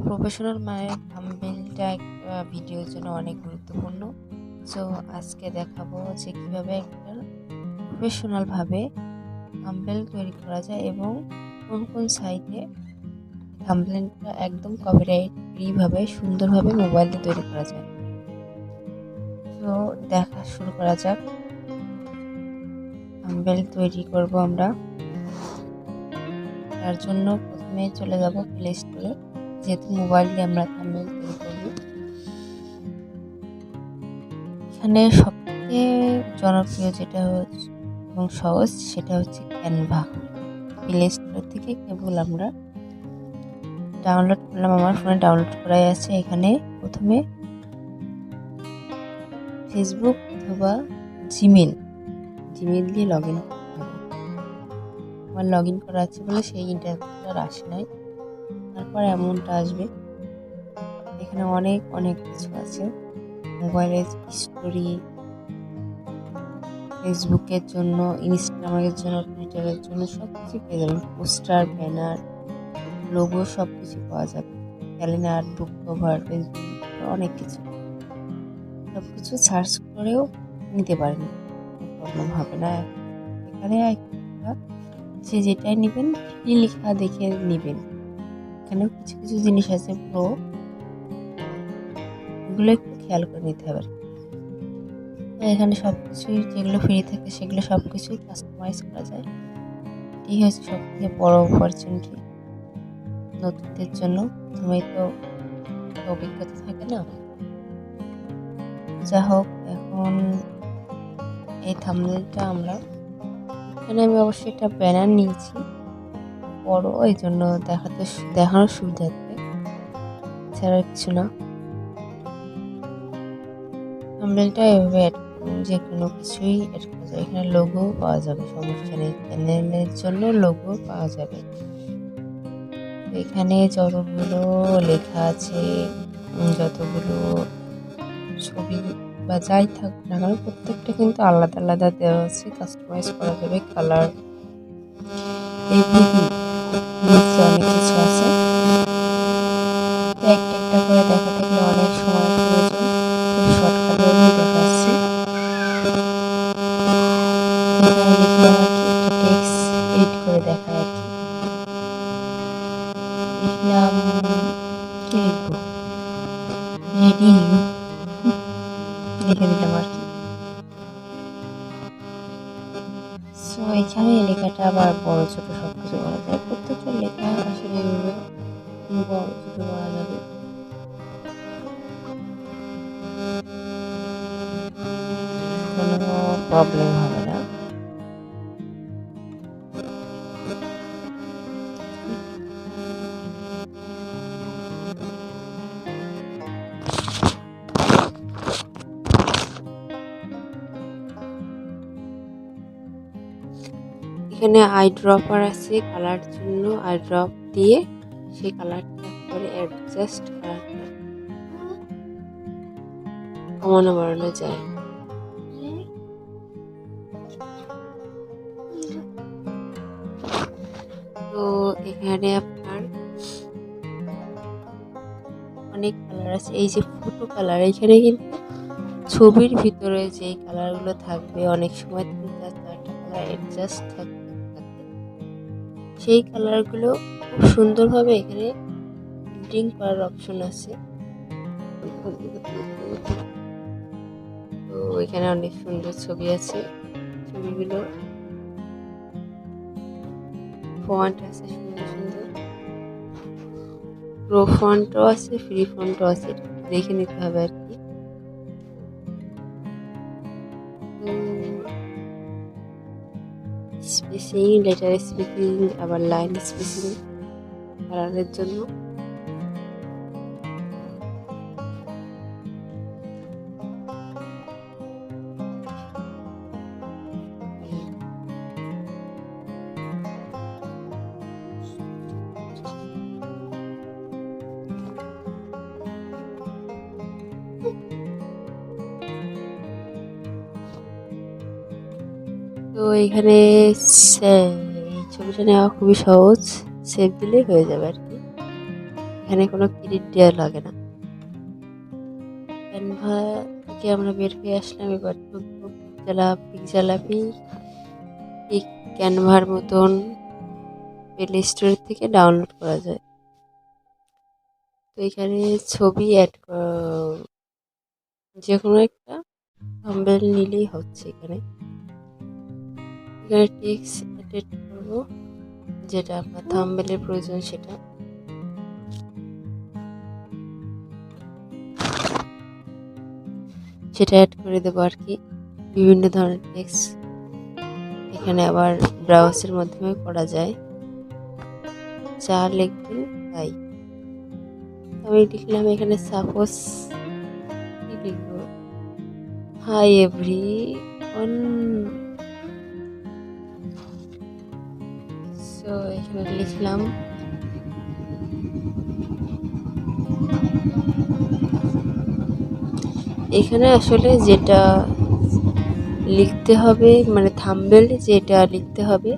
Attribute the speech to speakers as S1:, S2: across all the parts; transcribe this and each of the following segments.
S1: Professional মানে থাম্বনেইলটা একটা ভিডিওর জন্য অনেক গুরুত্বপূর্ণ। সো আজকে দেখাবো যে কিভাবে একটা প্রফেশনালভাবে থাম্বনেইল তৈরি করা যায় এবং কোন কোন সাইটে থাম্বনেইলটা একদম কপিরাইট ফ্রিভাবে সুন্দরভাবে মোবাইলে তৈরি করা যায়। তো দেখা শুরু করা যাক। থাম্বনেইল তৈরি করব আমরা। তার জন্য প্রথমে চলে যাব প্লে স্টোরে, যেহেতু মোবাইল দিয়ে আমরা থাম্বনেইল তৈরি করব। এখানে সবথেকে জনপ্রিয় যেটা হচ্ছে এবং সহজ সেটা হচ্ছে ক্যানভা। প্লে স্টোর থেকে কেবল আমরা ডাউনলোড করলাম, আমার ফোনে ডাউনলোড করাই আছে। এখানে প্রথমে ফেসবুক অথবা জিমেল দিয়ে লগ ইন করতে হবে। আমার লগ ইন করা আছে বলে সেই ইন্টারনেট আসে নাই। তারপর এমনটা আসবে। এখানে অনেক কিছু আছে, মোবাইলের স্টোরি, ফেসবুকের জন্য, ইনস্টাগ্রামের জন্য, টুইটারের জন্য সব কিছু পেয়ে যাবেন। পোস্টার, ব্যানার, লোগো সব কিছু পাওয়া যাবে। ক্যালেন্ডার, বুক কভার, ফেসবুক, অনেক কিছু। সব কিছু সার্চ করেও নিতে পারেন, প্রবলেম হবে না। এখানে যে যেটাই নেবেন কি লেখা দেখে নেবেন। এখানেও কিছু কিছু জিনিস আছে প্রো, এগুলো একটু খেয়াল করে নিতে হবে। এখানে সব কিছুই যেগুলো ফ্রি থাকে সেগুলো সব কিছুই কাস্টমাইজ করা যায়। এটাই হচ্ছে সব থেকে বড় অপরচুনিটি নতুনদের জন্য। প্রথমেই তো অভিজ্ঞতা থাকে না। যা হোক, এখন এই থাম্বনেইলটা এখানে আমি অবশ্যই একটা ব্যানার নিয়েছি বড়, এই জন্য দেখানোর সুবিধার্থে, ছাড়া কিছু না। থাম্বনেইলটা এভাবে যে কোনো কিছুই অ্যাড করা যায়। এখানে লোগো পাওয়া যাবে, সমস্যা নেই। চ্যানেলের জন্য লোগো পাওয়া যাবে। এখানে যতগুলো লেখা আছে, যতগুলো ছবি বা যাই থাক না কেন, প্রত্যেকটা কিন্তু আলাদা আলাদা দেওয়া আছে, কাস্টমাইজ করা যাবে। কালার, এভরিথিং, অনেক কিছু আছে। একটা একটা করে দেখাতে গেলে অনেক সময় প্রয়োজন। খুব শর্টকাটে আমি দেখাচ্ছি। এখানে লিখলাম আর কি, একটা টেক্সট এডিট করে দেখায় আর কি। লিখলাম, কি লিখবো, রেডি লিখে দিলাম আর কি। সো এখানে লেখাটা আবার বড় ছোট সব কিছু করা যায়। প্রত্যেকটা লেখা আসলে এভাবে বড় ছোট করা যাবে, কোনো প্রবলেম হবে না। এখানে আই ড্রপার আছে কালার জন্য, আই ড্রপ দিয়ে সেই কালারটা করে অ্যাডজাস্ট কালারটা কমানো বাড়ানো যায়। তো এখানে আপনার অনেক কালার আছে। এই যে ফটো কালার, এখানে কিন্তু ছবির ভিতরে যে কালারগুলো থাকবে, অনেক সময় 3-4টা কালার অ্যাডজাস্ট থাকে, সেই কালারগুলো খুব সুন্দরভাবে এখানে এডিটিং করার অপশন আছে। তো এখানে অনেক সুন্দর ছবি আছে, ছবিগুলো ফন্ট আছে সুন্দর সুন্দর, প্রো ফন্টও আছে, ফ্রি ফন্টও আছে, দেখে নিতে হবে আর কি। স্পেসিং, লেটার স্পেসিং, আবার লাইন স্পেসিং কালারের জন্য। তো এখানে এই ছবিটা নেওয়া খুবই সহজ, সেভ দিলেই হয়ে যাবে আর কি। এখানে কোনো ক্রেডিট দেওয়া লাগে না। ক্যানভা থেকে আমরা বের হয়ে আসলাম, এবার পিকজালাপি এই ক্যানভার মতন প্লে স্টোর থেকে ডাউনলোড করা যায়। তো এখানে ছবি অ্যাড যে কোনো একটা থাম্বনেল নিলেই হচ্ছে। এখানে টেক্সট অ্যাড করবো, যেটা আপনার থাম্বনেলের প্রয়োজন সেটা অ্যাড করে দেবো আর কি। বিভিন্ন ধরনের টেক্সট এখানে আবার ব্রাউজারের মাধ্যমে করা যায়। যা লিখবেন তাই। আমি লিখলাম এখানে সাপোজ কি লিখবো, হাই এভরিওয়ান। সো এখানে লিখলাম এখানে আসলে যেটা লিখতে হবে মানে থাম্বনেল যেটা লিখতে হবে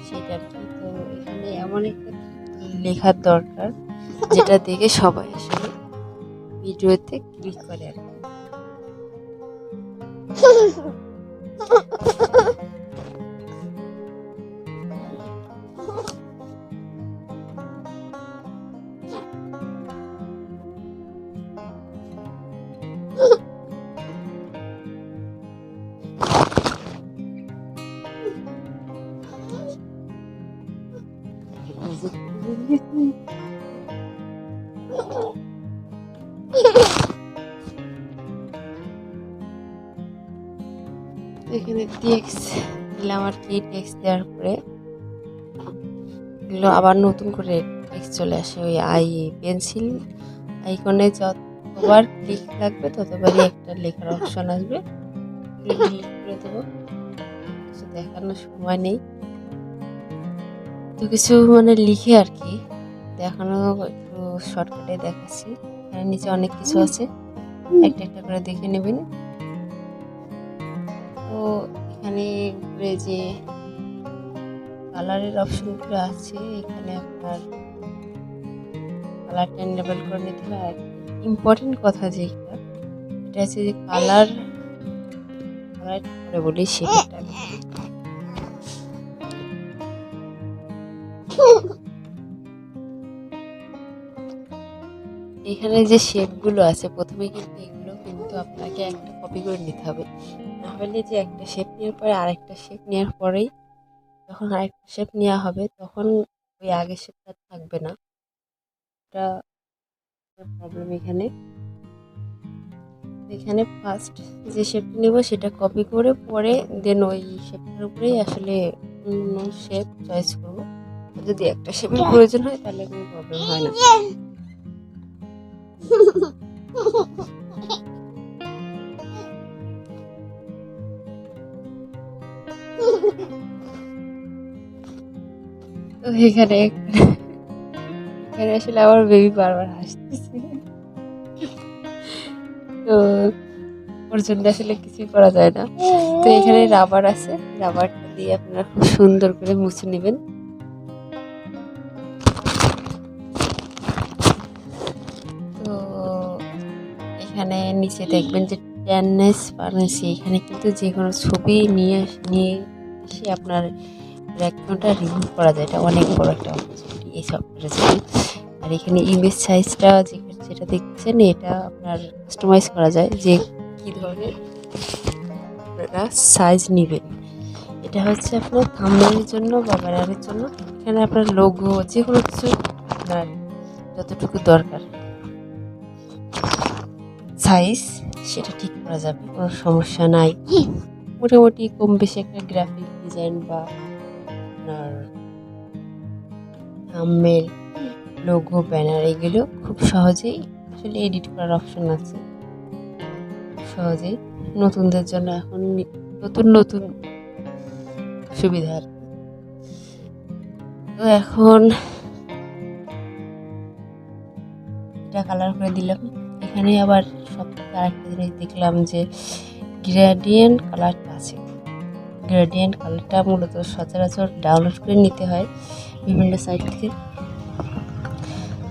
S1: সেটা কি। তো এখানে এমন একটা লেখার দরকার যেটা দেখে সবাই আসলে ভিডিওতে ক্লিক করে আর কি। এখানে টেক্সট দিলাম আর কি। টেক্সট দেওয়ার পরে এগুলো আবার নতুন করে টেক্সট চলে আসে। ওই পেন্সিল আইকনে যতবার ক্লিক লাগবে ততবারই একটা লেখার অপশন আসবে, ডিলিট করে দেবো। কিছু দেখানোর সময় নেই, তো কিছু মানে লিখে আর কি দেখানো, একটু শর্টকাটে দেখাচ্ছি। এখানে নিচে অনেক কিছু আছে, একটা একটা করে দেখে নেবেন। তো এখানে উপরে যে কালারের অপশনগুলো আছে এখানে আপনার কালারটা এনেবল করে নিতে হবে। আর ইম্পর্টেন্ট কথা যেটা এটা হচ্ছে যে কালার করে বলি সেটা এখানে যে শেপগুলো আছে প্রথমে কিন্তু এগুলো কিন্তু আপনাকে একটা কপি করে নিতে হবে, না হলে যে একটা শেপ নেওয়ার পরে আরেকটা শেপ নেওয়ার পরেই যখন আরেকটা শেপ নেওয়া হবে তখন ওই আগের শেপটা থাকবে না। এটা প্রবলেম এখানে ফার্স্ট যে শেপটা নেব সেটা কপি করে পরে দেন ওই শেপটার উপরেই আসলে অন্য শেপ চয়েস করব। যদি একটা শেপের প্রয়োজন হয় তাহলে কোনো প্রবলেম হয় না। তো এখানে আসলে আমার বেবি বারবার হাসতেছে, তো ওর জন্য আসলে কিছুই করা যায় না। তো এখানে রাবার আছে, রাবারটা দিয়ে আপনারা খুব সুন্দর করে মুছে নেবেন। তো এখানে নিচে দেখবেন যে ট্রান্সপারেন্সি, এখানে কিন্তু যে কোনো ছবি নিয়ে এসে আপনার ব্যাকগ্রাউন্ডটা রিমুভ করা যায়। এটা অনেক বড় একটা অপরচুনিটি এই সফটওয়্যারের জন্য। আর এখানে ইমেজ সাইজটা যেটা দেখছেন এটা আপনার কাস্টমাইজ করা যায় যে কী ধরনের আপনারা সাইজ নেবেন। এটা হচ্ছে আপনার থাম্বনেলের জন্য বা ব্যানারের জন্য। এখানে আপনার লোগো যে কোনো কিছু আপনার যতটুকু দরকার সাইজ সেটা ঠিক করা যাবে, কোনো সমস্যা নাই। মোটামুটি কম বেশি একটা গ্রাফিক ডিজাইন বা আপনার থাম্বনেল, লোগো, ব্যানার এগুলো খুব সহজেই আসলে এডিট করার অপশন আছে সহজেই। নতুনদের জন্য এখন নতুন সুবিধা আর কি। তো এখন এটা কালার করে দিলাম। এখানে আবার সবথেকে আরেকটা জিনিস দেখলাম যে গ্রেডিয়েন্ট কালারটা আছে। গ্রেডিয়েন্ট কালারটা মূলত সচরাচর ডাউনলোড করে নিতে হয় বিভিন্ন সাইট থেকে।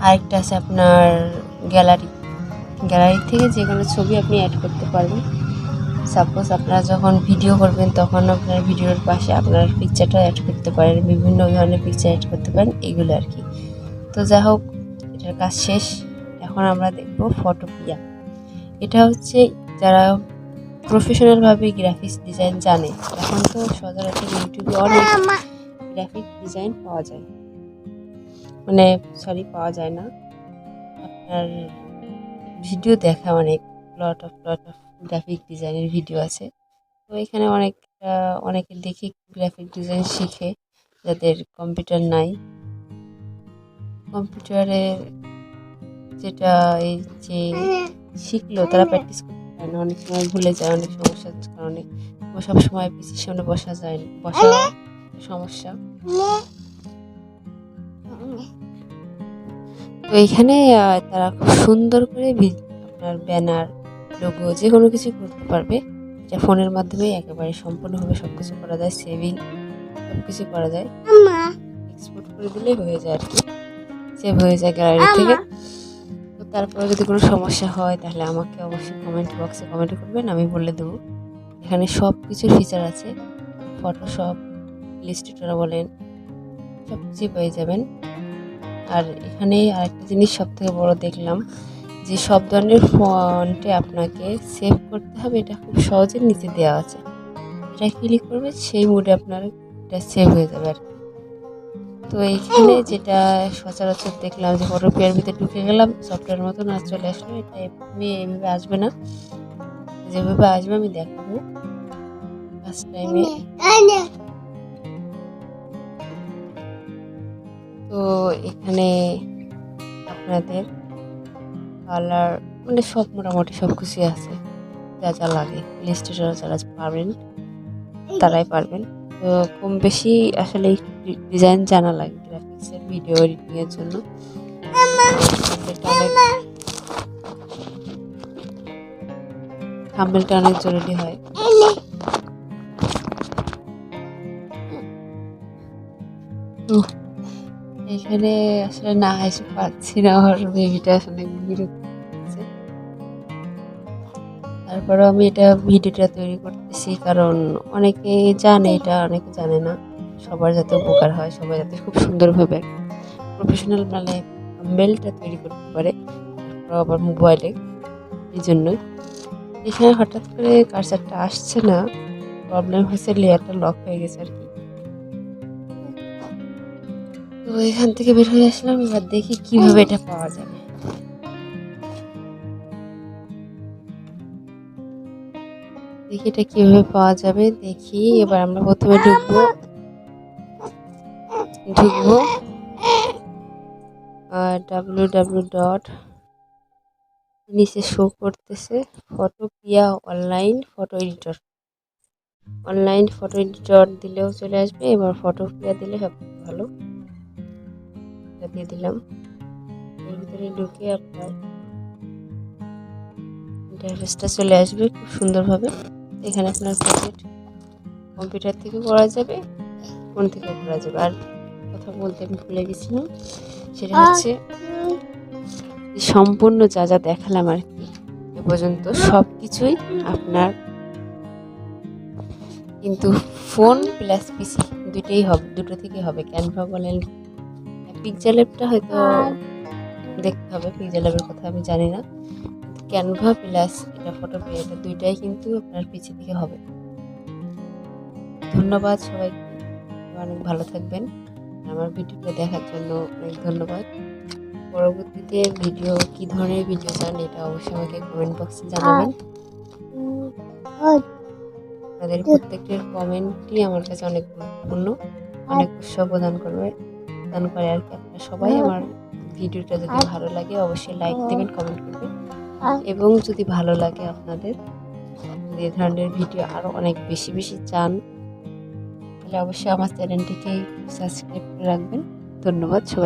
S1: আরেকটা আছে আপনার গ্যালারি থেকে যে কোনো ছবি আপনি অ্যাড করতে পারবেন। সাপোজ আপনারা যখন ভিডিও করবেন তখন আপনার ভিডিওর পাশে আপনার পিকচারটা অ্যাড করতে পারেন, বিভিন্ন ধরনের পিকচার অ্যাড করতে পারেন, এগুলো আর কি। তো যা হোক, এটার কাজ শেষ। এখন আমরা দেখব ফটোপিয়া। এটা হচ্ছে যারা প্রফেশনালভাবে গ্রাফিক্স ডিজাইন জানে। এখন তো সচরাচর ইউটিউবে অনেক গ্রাফিক ডিজাইন পাওয়া যায়, পাওয়া যায় না, আপনার ভিডিও দেখা অনেক লট অফ গ্রাফিক ডিজাইনের ভিডিও আছে। তো এখানে অনেকে দেখি গ্রাফিক ডিজাইন শিখে, যাদের কম্পিউটার নাই। কম্পিউটারে যেটা এই যে শিখলো তারা প্র্যাকটিস করতে পারে না, অনেক সময় ভুলে যায়, অনেক সমস্যার কারণে সবসময় পিসির সামনে বসা সমস্যা। তো এইখানে তারা খুব সুন্দর করে আপনার ব্যানার, লোগো যে কোনো কিছু করতে পারবে। এটা ফোনের মাধ্যমে একেবারে সম্পূর্ণভাবে সব কিছু করা যায়, সেভিং সব কিছু করা যায়। এক্সপোর্ট করে দিলেই হয়ে যায় আর কি, সেভ হয়ে যায় গ্যালারি থেকে। তো তারপরে যদি কোনো সমস্যা হয় তাহলে আমাকে অবশ্যই কমেন্ট বক্সে কমেন্ট করবেন, আমি বলে দেবো। এখানে সব কিছুর ফিচার আছে, ফটোশপ, ইলাস্ট্রেটর বলেন, সব কিছুই পেয়ে যাবেন। আর এখানে আরেকটা জিনিস সব থেকে বড় দেখলাম যে সব ধরনের ফন্টে আপনাকে সেভ করতে হবে, এটা খুব সহজে নিচে দেওয়া আছে। এটা ক্লিক করবে, সেই মোডে আপনার এটা সেভ হয়ে যাবে আর কি। তো এইখানে যেটা সচরাচর দেখলাম যে ফটোপিয়ার ভিতরে ঢুকে গেলাম, সফটওয়্যার মতন আর চলে আসলো। এটা এইভাবে আসবে না, যেভাবে আসবে আমি দেখাবো ফার্স্ট টাইমে। তো এখানে আপনাদের কালার সব মোটামুটি সব কিছুই আছে, যা যা লাগে। ইলাস্ট্রেটর যারা পারবেন তারাই পারবেন। তো কম বেশি আসলে ডিজাইন জানা লাগে গ্রাফিক্সের, ভিডিও এডিটিংয়ের জন্য। থাম্বনেলটা অনেক জরুরি হয়। তো এখানে আসলে না হেসে পাচ্ছি না, আমার বেবিটা আসলে বিরক্ত করছে। তারপরে আমি এটা ভিডিওটা তৈরি করতেছি কারণ অনেকে জানে এটা, অনেকে জানে না। সবার যাতে উপকার হয়, সবাই যাতে খুব সুন্দরভাবে প্রফেশনাল থাম্বনেলটা তৈরি করতে পারে, আবার মোবাইলে। এই জন্যই এখানে হঠাৎ করে কার্সারটা আসছে না, প্রবলেম হয়েছে, লেয়ারটা লক হয়ে গেছে আর কি। তো এখান থেকে বের হয়ে আসলাম, এবার দেখি কিভাবে এটা পাওয়া যাবে। দেখি এবার আমরা প্রথমে ঢুকবো www. নিচে শো করতেছে ফটোপিয়া অনলাইন ফটো এডিটর দিলেও চলে আসবে। এবার ফটোপিয়া দিলে সব ভালো, দিয়ে দিলাম। এর ভিতরে ঢুকে আপনার ইন্টারফেসটা চলে আসবে খুব সুন্দরভাবে। এখানে আপনার কম্পিউটার থেকে করা যাবে, ফোন থেকে করা যাবে। আর কথা বলতে আমি ভুলে গেছিলাম, সেটা হচ্ছে সম্পূর্ণ যা যা দেখালাম আর কি এ পর্যন্ত সব কিছুই আপনার কিন্তু ফোন প্লাস পিসি দুটোই হবে, দুটো থেকে হবে। ক্যানভা বলেন, পিকচার ল্যাবটা হয়তো দেখতে হবে, পিকচার ল্যাবের কথা আমি জানি না। ক্যানভা প্লাস এটা ফটোপিয়া, এটা দুইটাই কিন্তু আপনার পিসি থেকে হবে। ধন্যবাদ সবাইকে, অনেক ভালো থাকবেন। আমার ভিডিওটা দেখার জন্য অনেক ধন্যবাদ। পরবর্তীতে কি ধরনের ভিডিও চান এটা অবশ্যই আমাকে কমেন্ট বক্সে জানাবেন। আপনাদের প্রত্যেকটির কমেন্টই আমার কাছে অনেক গুরুত্বপূর্ণ, অনেক উৎসাহ প্রদান করে আর কি। আপনারা সবাই আমার ভিডিওটা যদি ভালো লাগে অবশ্যই লাইক দেবেন, কমেন্ট করবেন। এবং যদি ভালো লাগে আপনাদের, যদি এই ধরনের ভিডিও আরও অনেক বেশি বেশি চান তাহলে অবশ্যই আমার চ্যানেলটিকে সাবস্ক্রাইব করে রাখবেন। ধন্যবাদ সবাই।